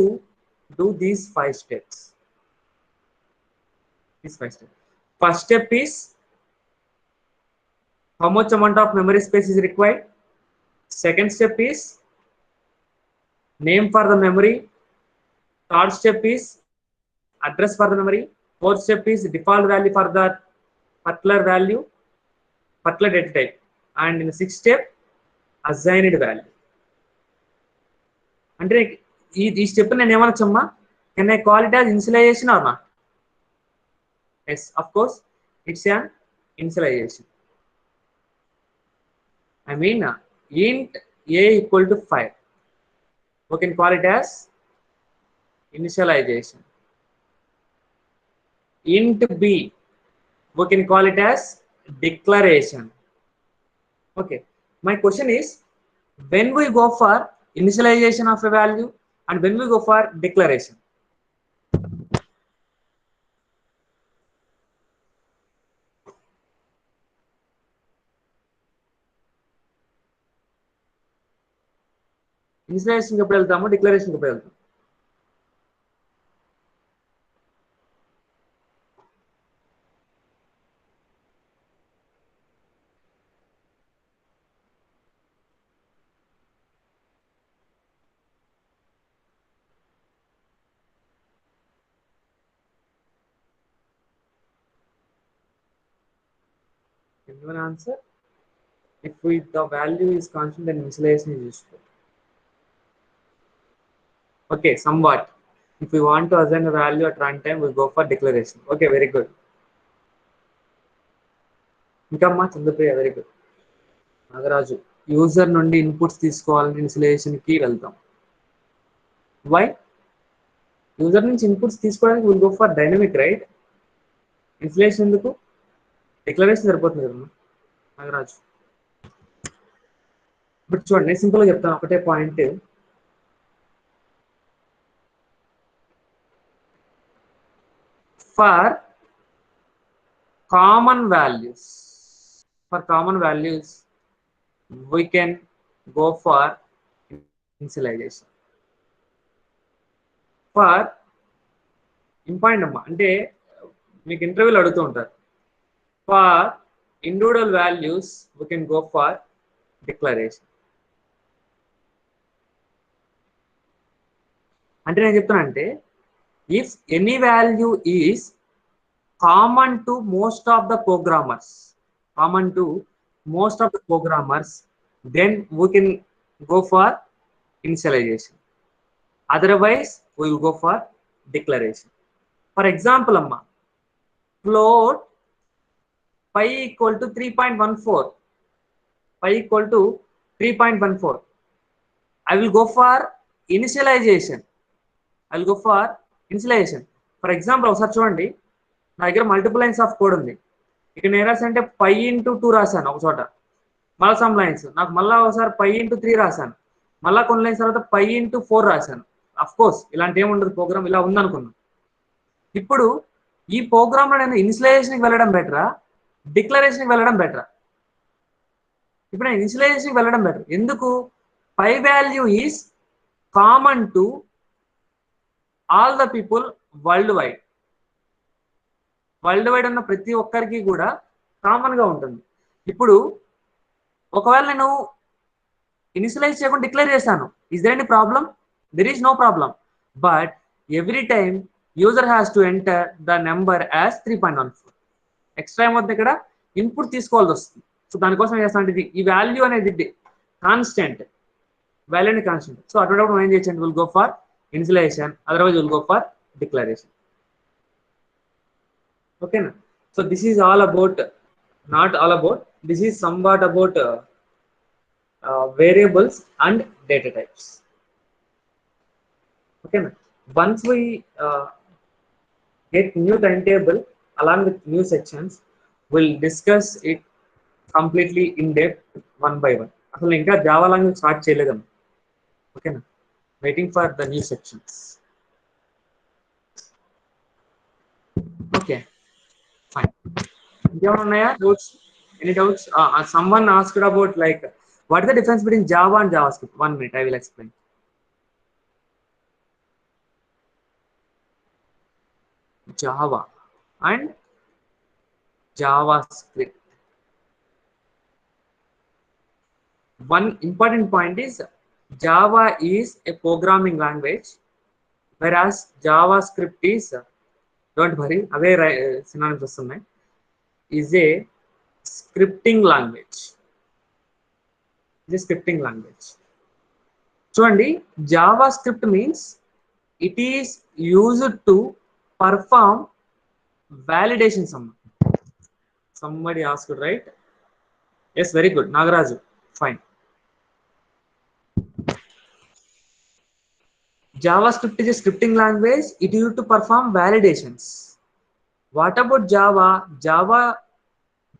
Speaker 1: do these 5 steps. First step is how much amount of memory space is required. Second step is name for the memory. Third step is address for the memory. Fourth step is default value for the particular data type. And in the sixth step, assigned value. అంటే ఈ step నేను ఏమనొచ్చమ్మా, can I call it as initialization or not? Yes, of course, it's an initialization. I mean, int a equal to 5. We can call it as initialization. Int b, we can call it as declaration. Okay, my question is, when we go for initialization of a value and when we go for declaration? Initialization ఎప్పుడు వెళ్తాము, declaration ఎప్పుడు వెళ్తాము? Anyone answer? If the value is constant, then initialization is useful. Okay, somewhat. If we want to assign a value at runtime, we'll go for declaration. Okay, very good. Inkamma Chandrapriya, very good. Nagaraju, user నుండి inputs తీసుకోవాలని initialisation కి వెళ్తాం. Why? User నుంచి inputs తీసుకోవడానికి we'll go for dynamic, right? Initialization ఎందుకు? Declaration సరిపోతుంది కదా Nagaraju. But చూడండి, నేను సింపుల్గా చెప్తాను ఒకటే point. For common values, we can go for initialization. For important అమ్మా, అంటే మీకు ఇంటర్వ్యూలు అడుగుతూ ఉంటారు. For individual values, we can go for declaration. అంటే నేను చెప్తున్నా అంటే, if any value is common to most of the programmers, then we can go for initialization. Otherwise, we will go for declaration. For example, amma, float pi equal to 3.14. I will go for initialization. For example, ఒకసారి చూడండి, నా దగ్గర multiple lines of code ఉంది. ఇక్కడ నేను రాసానంటే pi into 2 రాశాను ఒక చోట, మళ్ళీ సమ్ లైన్స్ నాకు మళ్ళీ ఒకసారి పై ఇంటూ 3 రాశాను, మళ్ళీ కొన్ని లైన్స్ తర్వాత పై ఇంటూ 4 రాశాను. అఫ్ కోర్స్ ఇలాంటి ఏముండదు, ప్రోగ్రామ్ ఇలా ఉందనుకున్నాను. ఇప్పుడు ఈ ప్రోగ్రామ్ లో నేను ఇనిషియలైజేషన్కి వెళ్ళడం బెటరా, డిక్లరేషన్కి వెళ్ళడం బెటరా? ఇప్పుడు నేను ఇనిషియలైజేషన్కి వెళ్ళడం బెటర్. ఎందుకు? Pi value is common to all the people world wide ఉన్న ప్రతి ఒక్కరికి కూడా కామన్ గా ఉంటుంది. ఇప్పుడు ఒకవేళ నేను ఇనిషియలైజ్ చేయకుండా డిక్లేర్ చేశాను, is there any problem? There is no problem. But every time user has to enter the number as 3.14. Extra ఏమవుతుంది ఇక్కడ ఇన్పుట్ తీసుకోవాల్సి వస్తుంది. సో దానికోసం చేస్తానంటే ఈ వాల్యూ అనేది కాన్స్టెంట్, వాల్యూ అనేది కాన్స్టెంట్. సో అటువంటిప్పుడు మనం ఏం చేయొచ్చు, will go for initialization, otherwise will go for declaration. ఓకేనా? So this is all about, not all about, this is somewhat about variables and data types. Okay, once we get new timetable along with new sections, we'll discuss it completely in depth one by one. అసలు ఇంకా Java language start చేయలేదం. ఓకేనా? Waiting for the new sections. Okay, fine. ఇంకేమైనా ఉన్నాయా doubts? Any doubts? Someone asked about like what is the difference between Java and JavaScript? 1 minute, I will explain. Java and JavaScript. One important point is Java is a programming language, whereas JavaScript is, don't worry, away synonyms vastunnai, is a scripting language. Is a scripting language. చూడండి, JavaScript means it is used to perform validation. Somebody asked, right? Yes, very good, Nagaraju. Fine. JavaScript is a scripting language. It is used to perform validations. What about Java? Java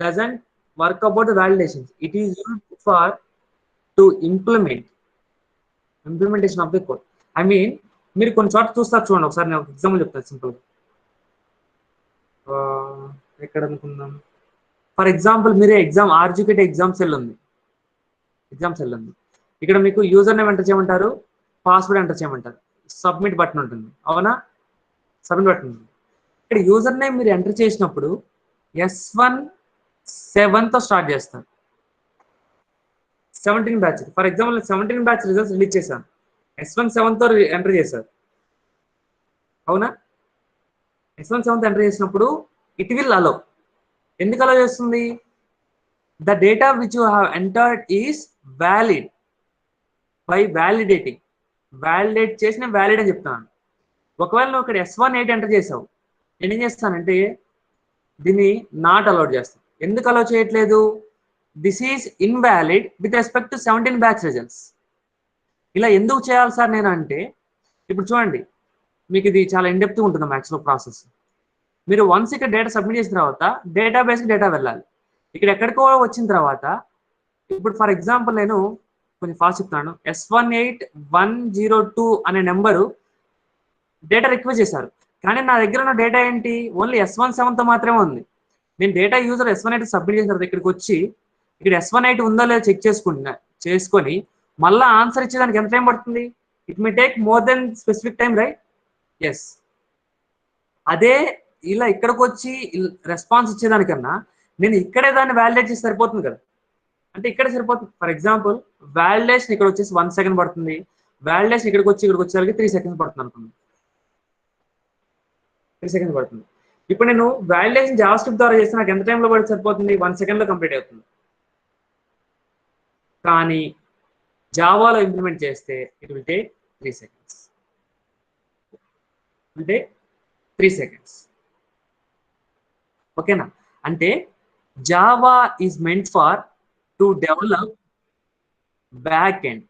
Speaker 1: doesn't work about the validations. It is used for to implementation of the code. I mean, మీరు కొన్ని చోట్ల చూస్తారు చూడండి, ఒకసారి నేను example చెప్తాను simple. ఎక్కడ అనుకుందాం, ఫర్ ఎగ్జాంపుల్ మీరు ఎగ్జామ్ ఆర్జికేట్ ఎగ్జామ్ సెల్ ఉంది, ఇక్కడ మీకు యూజర్ నేమ్ ఎంటర్ చేయమంటారు, పాస్వర్డ్ ఎంటర్ చేయమంటారు, సబ్మిట్ బటన్ ఉంటుంది, అవునా? సబ్మిట్ బటన్ ఉంటుంది. ఇక్కడ యూజర్ నేమ్ మీరు ఎంటర్ చేసినప్పుడు S17తో స్టార్ట్ చేస్తారు, 17 batch. For example 17 batch results release చేశాను, S17తో ఎంటర్ చేశారు, అవునా? S17తో ఎంటర్ చేసినప్పుడు ఇట్ విల్ అలౌ. ఎందుకు అలౌ చేస్తుంది? The data which you have entered is valid by validating. Validate చేసిన వ్యాలిడ్ అని చెప్తాను. ఒకవేళ నువ్వు ఇక్కడ S18 ఎంటర్ చేసావు, నేను ఏం చేస్తానంటే దీన్ని నాట్ అలౌడ్ చేస్తాను. ఎందుకు అలౌ చేయట్లేదు? This is invalid with respect to 17 batch results. ఇలా ఎందుకు చేయాలి సార్ నేను అంటే, ఇప్పుడు చూడండి, మీకు ఇది చాలా ఇన్డెప్త్ ఉంటుంది మ్యాథ్స్లో ప్రాసెస్. మీరు వన్స్ ఇక్కడ డేటా సబ్మిట్ చేసిన తర్వాత డేటాబేస్కి డేటా వెళ్ళాలి. ఇక్కడ ఎక్కడికో వచ్చిన తర్వాత, ఇప్పుడు ఫర్ ఎగ్జాంపుల్ నేను కొంచెం ఫాస్ట్ చెప్తాను, S18102 అనే నెంబరు డేటా రిక్వెస్ట్ చేశారు, కానీ నా దగ్గర ఉన్న డేటా ఏంటి? ఓన్లీ S17తో మాత్రమే ఉంది. నేను డేటా యూజర్ S18 సబ్మిట్ చేసిన తర్వాత ఇక్కడికి వచ్చి ఇక్కడ S18 ఉందో లేదో చెక్ చేసుకొని మళ్ళీ ఆన్సర్ ఇచ్చేదానికి ఎంత టైం పడుతుంది? It may take more than specific time, right? Yes. అదే ఇలా ఇక్కడికి వచ్చి రెస్పాన్స్ ఇచ్చేదానికన్నా నేను ఇక్కడే దాన్ని వ్యాలిడేట్ చేసి సరిపోతుంది కదా, అంటే ఇక్కడే సరిపోతుంది. ఫర్ ఎగ్జాంపుల్ వ్యాలిడేషన్ ఇక్కడ వచ్చేసి 1 సెకండ్ పడుతుంది, వ్యాలిడేషన్ ఇక్కడికి వచ్చేసరికి 3 సెకండ్స్ పడుతుంది అనుకుంది, 3 సెకండ్స్ పడుతుంది. ఇప్పుడు నేను వ్యాలిడేషన్ జావాస్క్రిప్ట్ ద్వారా చేస్తే నాకు ఎంత టైంలో పడి సరిపోతుంది? 1 సెకండ్లో కంప్లీట్ అవుతుంది. కానీ జావాలో ఇంప్లిమెంట్ చేస్తే ఇట్ విల్ టేక్ 3 సెకండ్స్. అంటే 3 సెకండ్స్. ఓకేనా? అంటే Java is meant for to develop back end,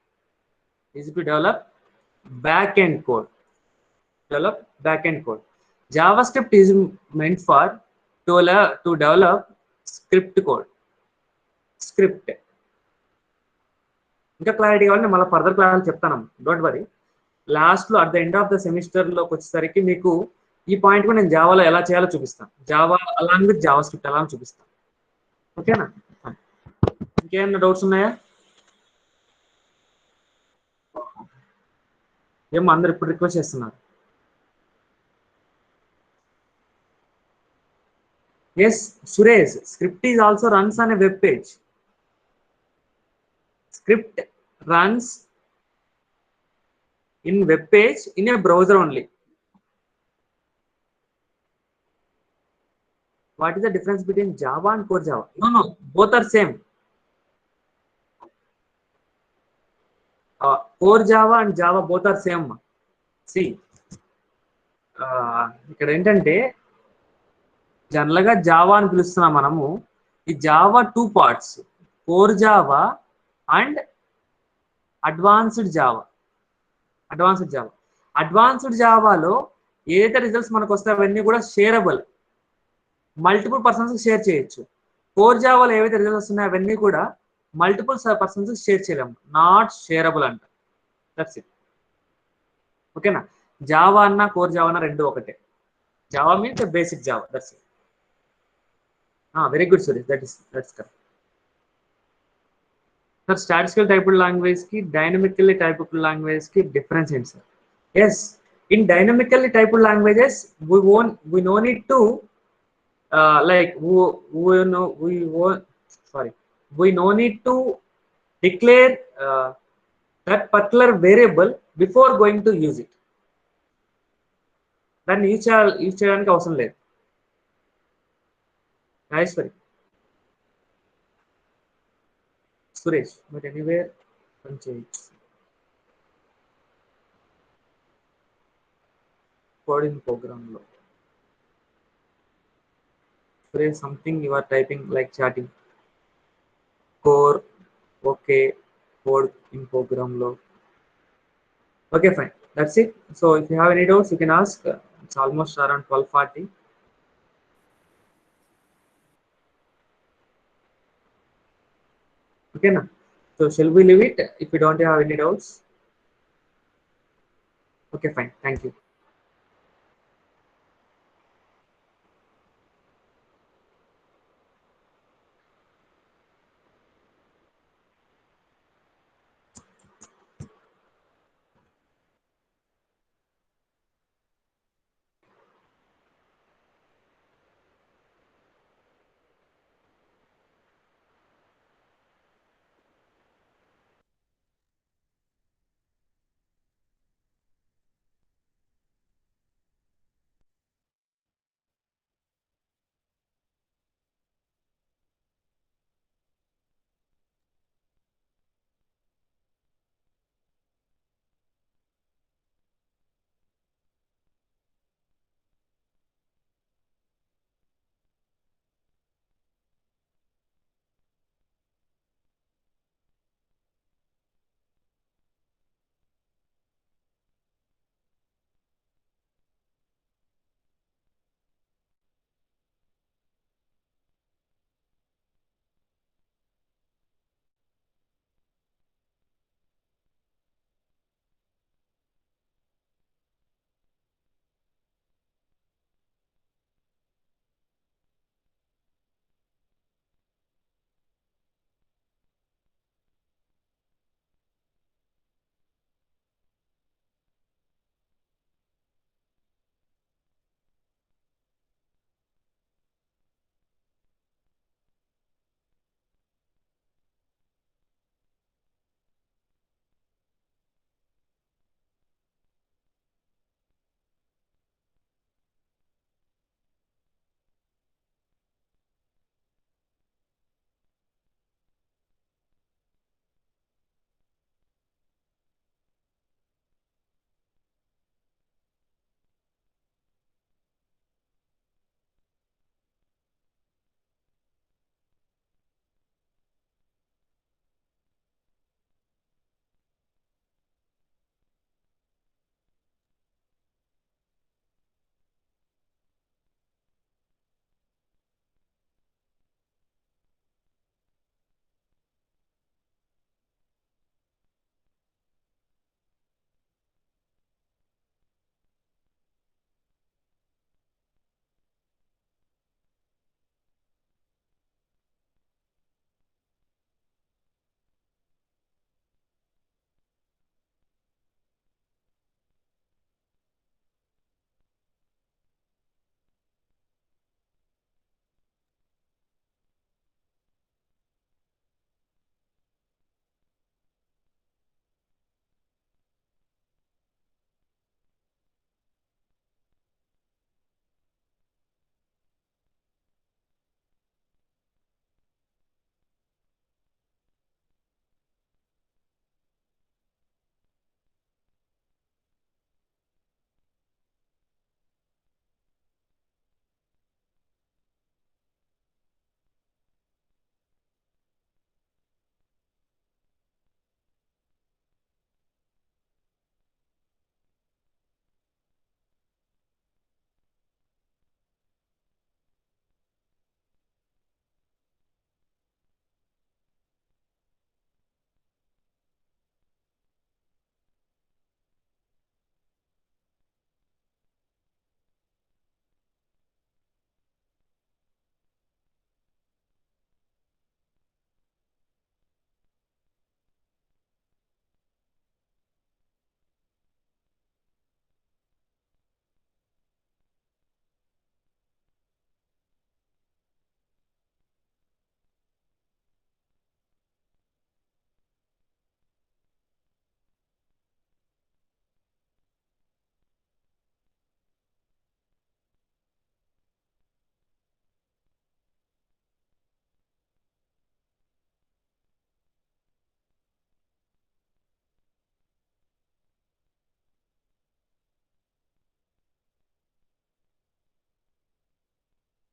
Speaker 1: is to develop back end code, JavaScript is meant for to develop script code. Script. ఇంకా క్లారిటీ కావాలంటే మళ్ళీ further class చెప్తాను, don't worry. లాస్ట్లో at the end of the సెమిస్టర్లోకి వచ్చేసరికి మీకు ఈ point కూడా నేను జావాలో ఎలా చేయాలో చూపిస్తాను, జావా అలాంగ్ విత్ JavaScript ఎలా చూపిస్తాను. ఓకేనా? ఇంకేమైనా డౌట్స్ ఉన్నాయా? ఏమో అందరు ఇప్పుడు రిక్వెస్ట్ చేస్తున్నారు. Yes, Suresh, script is also runs on a web page. Script runs in web page in a browser only. What is the difference between Java and core Java? No, both are same. Core Java and Java both are same. See, ఇక్కడ ఏంటంటే జనరల్గా Java అని పిలుస్తున్నాం మనము. ఈ Java 2 parts, core Java and advanced Java. Advanced జావాలో ఏదైతే results మనకు వస్తాయి అవన్నీ కూడా షేరబుల్, మల్టిపుల్ పర్సన్స్ షేర్ చేయొచ్చు. కోర్ జావాలో ఏవైతే రిజల్ట్స్ వస్తున్నాయో అవన్నీ కూడా మల్టిపుల్ పర్సన్స్ షేర్ చేయలేము, నాట్ షేరబుల్ అంట. That's it. ఓకేనా? జావా అన్న కోర్ జావా అన్న రెండు ఒకటే. Java means basic Java. That's it. Very good Suresh, that's correct. Sir statistical typed language కి డైనమికల్లీ టైప్డ్ లాంగ్వేజ్ కి డిఫరెన్స్ ఏంటి sir? Yes, in dynamically typed languages we no need to like we no need to declare that particular variable before going to use it. దాన్ని use చేయడానికి అవసరం లేదు. Aishwari, Suresh, but anywhere coding program లో Suresh something you are typing like chatting. Core okay, code in program లో. Okay, fine. That's it. So if you have any doubts, you can ask. It's almost around 12:40. Okay, now. So shall we leave it if you don't have any doubts? Okay, fine. Thank you.